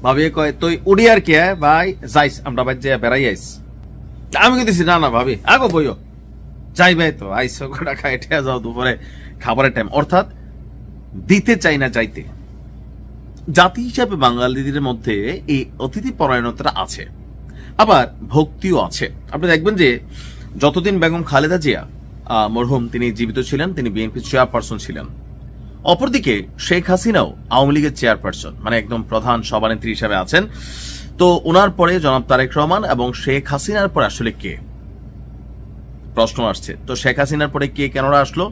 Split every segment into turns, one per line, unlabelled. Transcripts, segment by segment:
ভাবি কয় তুই উড়ি আর কি ভাই যাইস আমরা ভাই যে বেড়াই আইস। আমি কিন্তু না না ভাবি আগো বইও যাইবে তো আইসো গোটা খাই ঠেয়া যাও দুপুরে খাবারের টাইম। অর্থাৎ দিতে চাই না চাইতে। জাতি হিসাবে বাঙালিদের মধ্যে এই অতিথি পরায়ণতা আছে, আবার ভক্তিও আছে। আপনি দেখবেন যে যতদিন বেগম খালেদা জিয়া মরহুম তিনি জীবিত ছিলেন, তিনি বিএনপি চেয়ারপারসন ছিলেন। অপরদিকে শেখ হাসিনাও আওয়ামী লীগের চেয়ারপারসন, মানে একদম প্রধান সভানেত্রী হিসাবে আছেন। তো ওনার পরে জনাব তারেক রহমান এবং শেখ হাসিনার পরে আসলে কে, প্রশ্ন আসছে। তো শেখ হাসিনার পরে কে কেনরা আসলো?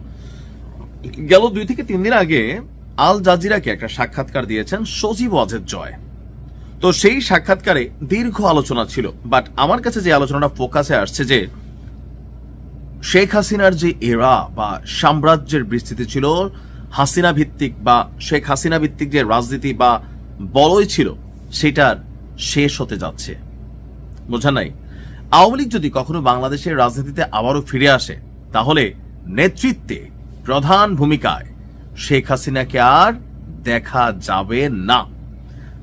গেল 2 থেকে 3 দিন আগে আল জাজিরাকে একটা সাক্ষাৎকার দিয়েছেন সজীব ওয়াজেদ জয়। তো সেই সাক্ষাৎকারে দীর্ঘ আলোচনা ছিল, বাট আমার কাছে যে আলোচনাটা ফোকাসে আসছে যে শেখ হাসিনার যে এরা বা সাম্রাজ্যের বিস্তৃতি ছিল, হাসিনা ভিত্তিক বা শেখ হাসিনা ভিত্তিক যে রাজনীতি বা বলয় ছিল, সেটার শেষ হতে যাচ্ছে। বোঝা নাই? আওয়ামী লীগ যদি কখনো বাংলাদেশের রাজনীতিতে আবারও ফিরে আসে, তাহলে নেতৃত্বে প্রধান ভূমিকায় শেখ হাসিনাকে আর দেখা যাবে না।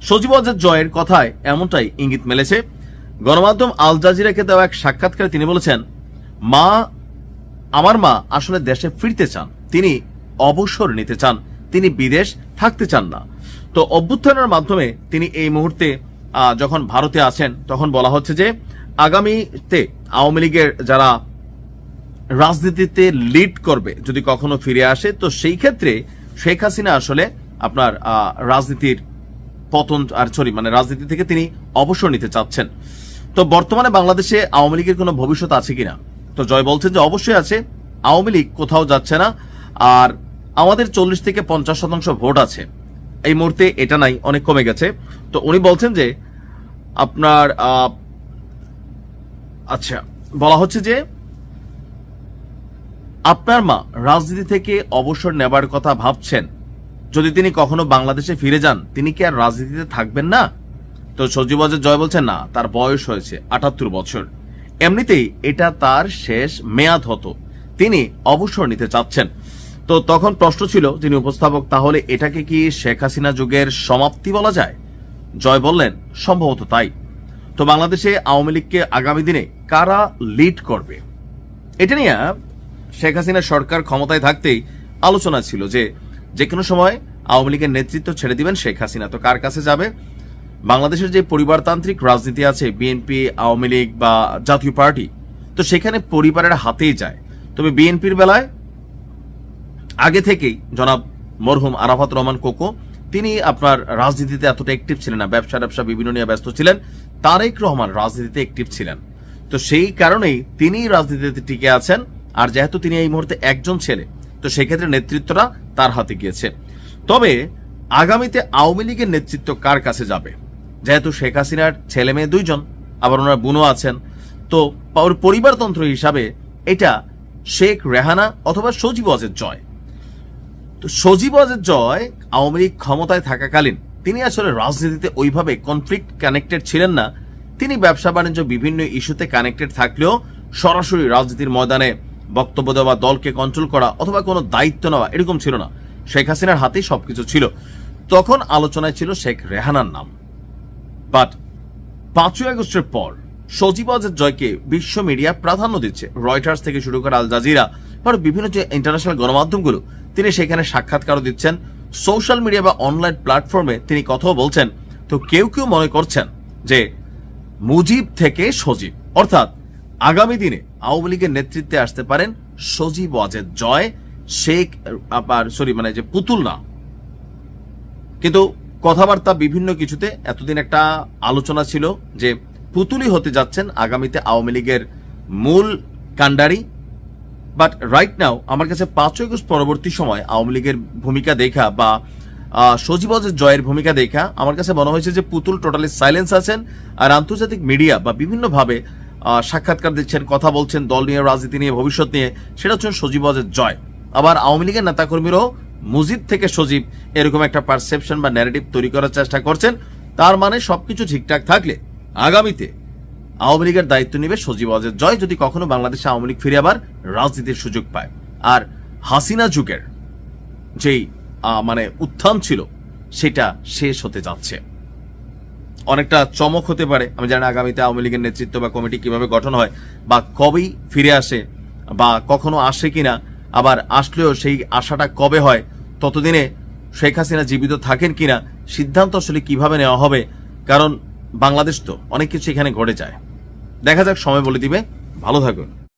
সজীব ওয়াজেদ জয়ের কথায় এমনটাই ইঙ্গিত মেলেছে। গণমাধ্যম আল জাজিরাকে দেওয়া এক সাক্ষাৎকারে তিনি বলেছেন, আমার মা আসলে দেশে ফিরতে চান, তিনি অবসর নিতে চান, তিনি বিদেশ থাকতে চান না। তো অভ্যুত্থানের মাধ্যমে তিনি এই মুহূর্তে যখন ভারতে আছেন, তখন বলা হচ্ছে যে আগামীতে আওয়ামী লীগের যারা রাজনীতিতে লিড করবে যদি কখনো ফিরে আসে, তো সেই ক্ষেত্রে শেখ হাসিনা আসলে আপনার রাজনীতির পতন মানে রাজনীতি থেকে তিনি অবসর নিতে চাচ্ছেন। তো বর্তমানে বাংলাদেশে আওয়ামী লীগের কোনো ভবিষ্যৎ আছে কিনা? তো জয় বলছেন যে অবশ্যই আছে, আওয়ামী লীগ কোথাও যাচ্ছে না। আর আমাদের 40 থেকে 50% ভোট আছে এই মুহূর্তে, এটা নাই, অনেক কমে গেছে। তো উনি বলছেন যে আপনার আচ্ছা, বলা হচ্ছে যে আপনার মা রাজনীতি থেকে অবসর নেবার কথা ভাবছেন, যদি তিনি কখনো বাংলাদেশে ফিরে যান, তিনি কি আর রাজনীতিতে থাকবেন না? তো সজীব ওয়াজেদ জয় বলছেন না, তার বয়স হয়েছে 78 বছর, এমনিতেই এটা তার শেষ মেয়াদ হতো, তিনি অবসর নিতে চাচ্ছেন। তো তখন প্রশ্ন ছিল যিনি উপস্থাপক, তাহলে এটাকে কি শেখ হাসিনা যুগের সমাপ্তি বলা যায়? জয় বললেন সম্ভবত তাই। তো বাংলাদেশে আওয়ামী লীগকে আগামী দিনে কারা লিড করবে, এটা নিয়ে শেখ হাসিনা সরকার ক্ষমতায় থাকতেই আলোচনা ছিল যে কোনো সময় আওয়ামী লীগের নেতৃত্ব ছেড়ে দিবেন শেখ হাসিনা। তো কার কাছে যাবে? বাংলাদেশের যে পরিবারতান্ত্রিক রাজনীতি আছে, বিএনপি, আওয়ামী লীগ বা জাতীয় পার্টি, তো সেখানে পরিবারের হাতেই যায়। তবে বিএনপির বেলায় আগে থেকেই জনাব মরহুম আরাফাত রহমান কোকো, তিনি আপনার রাজনীতিতে এতটা অ্যাক্টিভ ছিলেন না, ব্যবসা বিভিন্ন নিয়ে ব্যস্ত ছিলেন। তারেক রহমান রাজনীতিতে অ্যাক্টিভ ছিলেন, তো সেই কারণেই তিনি রাজনীতিতে টিকে আছেন। আর যেহেতু তিনি এই মুহূর্তে একজন ছেলে, তো সেক্ষেত্রে নেতৃত্বটা তার হাতে গিয়েছে। তবে আগামীতে আওয়ামী লীগের নেতৃত্ব কার কাছে যাবে? যেহেতু শেখ হাসিনার ছেলে মেয়ে 2 জন, আবার ওনার বোনও আছেন, তো পরিবারতন্ত্র হিসাবে এটা শেখ রেহানা অথবা সজীব ওয়াজেদ জয়। তো সজীব ওয়াজেদ জয় আওয়ামী লীগ ক্ষমতায় থাকাকালীন তিনি আসলে রাজনীতিতে ওইভাবে কনফ্লিক্ট কানেক্টেড ছিলেন না। তিনি ব্যবসা বাণিজ্য বিভিন্ন ইস্যুতে কানেক্টেড থাকলেও সরাসরি রাজনীতির ময়দানে বক্তব্য দেওয়া, দলকে কন্ট্রোল করা অথবা কোনো দায়িত্ব নেওয়া এরকম ছিল না। শেখ হাসিনার হাতেই সবকিছু ছিল। তখন আলোচনায় ছিল শেখ রেহানার নাম। বাট 5ই আগস্টের পর সজীব ওয়াজেদ জয়কে বিশ্ব মিডিয়া প্রাধান্য দিচ্ছে। রয়টার্স থেকে শুরু করে আল জাজিরা বা বিভিন্ন যে ইন্টারন্যাশনাল গণমাধ্যমগুলো, তিনি সেখানে সাক্ষাৎকারও দিচ্ছেন। সোশ্যাল মিডিয়া বা অনলাইন প্ল্যাটফর্মে তিনি কথাও বলছেন। তো কেউ কেউ মনে করছেন যে মুজিব থেকে সজীব, অর্থাৎ আগামী দিনে আওয়ামী লীগের নেতৃত্বে আসতে পারেন সজীব ওয়াজেদ জয়, শেখ মানে যে পুতুল না। কিন্তু কথাবার্তা বিভিন্ন কিছুতে এতদিন একটা আলোচনা ছিল যে পুতুলই হতে যাচ্ছেন আগামীতে আওয়ামী লীগের মূল কাণ্ডারি। বাট রাইট নাও আমার কাছে 5ই আগস্ট পরবর্তী সময় আওয়ামী লীগের ভূমিকা দেখা বা সজীব ওয়াজেদ জয়ের ভূমিকা দেখা আমার কাছে মনে হয়েছে যে পুতুল টোটালি সাইলেন্স আছেন, আর আন্তর্জাতিক মিডিয়া বা বিভিন্নভাবে সাক্ষাৎকার দিচ্ছেন, কথা বলছেন দল নিয়ে, রাজনীতি নিয়ে, ভবিষ্যৎ নিয়ে, সেটা হচ্ছে সজীব ওয়াজেদ জয়। আবার আওয়ামী লীগের নেতাকর্মীরাও মুজিব থেকে সজীব এরকম একটা পারসেপশন বা ন্যারেটিভ তৈরি করার চেষ্টা করছেন। তার মানে সবকিছু ঠিকঠাক থাকলে আগামীতে আওয়ামী লীগের দায়িত্ব নেবে সজীব ওয়াজেদ জয়, যদি কখনো বাংলাদেশে আওয়ামী লীগ ফিরে আবার রাজনীতির সুযোগ পায়। আর হাসিনা যুগের যেই মানে উত্থান ছিল, সেটা শেষ হতে যাচ্ছে। অনেকটা চমক হতে পারে। আমি জানি না আগামীতে আওয়ামী লীগের নেতৃত্ব বা কমিটি কিভাবে গঠন হয় বা কবেই ফিরে আসে বা কখনো আসে কিনা, আবার আসলেও সেই আশাটা কবে হয়, ততদিনে শেখ হাসিনা জীবিত থাকেন কিনা, সিদ্ধান্ত আসলে কিভাবে নেওয়া হবে। কারণ বাংলাদেশ তো অনেক কিছু এখানে ঘটে যায়। দেখা যাক, সময় বলে দিবে। ভালো থাকুন।